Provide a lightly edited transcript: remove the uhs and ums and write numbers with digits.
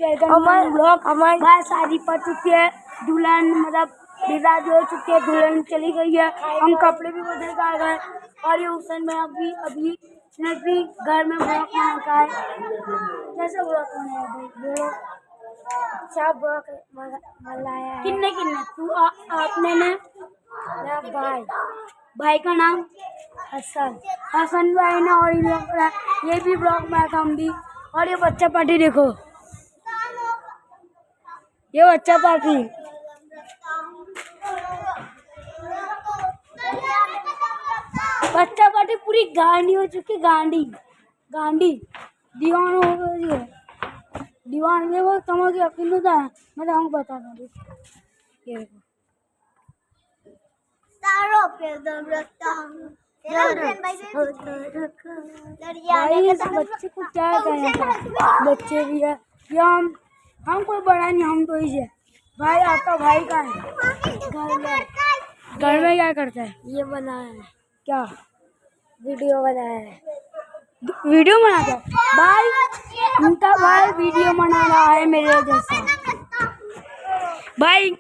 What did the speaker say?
हमारी भाई शादी पड़ चुकी है, दुल्हन मतलब विदाई हो चुकी है, दुल्हन चली गई है, हम कपड़े भी बदल कर आ गए और ये हुसैन में अभी भी घर में ब्लॉक मना का है। कैसे ब्लॉक मनाया भाई बोलो? सब ब्लॉक मनाया है। किन्ने तू आपने ने मेरा भाई का नाम हसन भाई ने, और ये भी ब्लॉक में हम भी। और ये बच्चा पार्टी देखो, ये बच्चा पार्टी पूरी गांडी हो चुकी, गांडी दीवान हो गई है। दीवान ये वो समझ के यकीन नहीं था, मैं तो बता दूँ। ये भाई इस बच्चे को क्या कहें, बच्चे भी है या हम कोई बड़ा नहीं, हम तो ही है। भाई आपका भाई का है घर में क्या करता है? ये बनाया है क्या? वीडियो बनाया है, वीडियो बनाता है भाई। उनका भाई वीडियो बना रहा है मेरे जैसा भाई।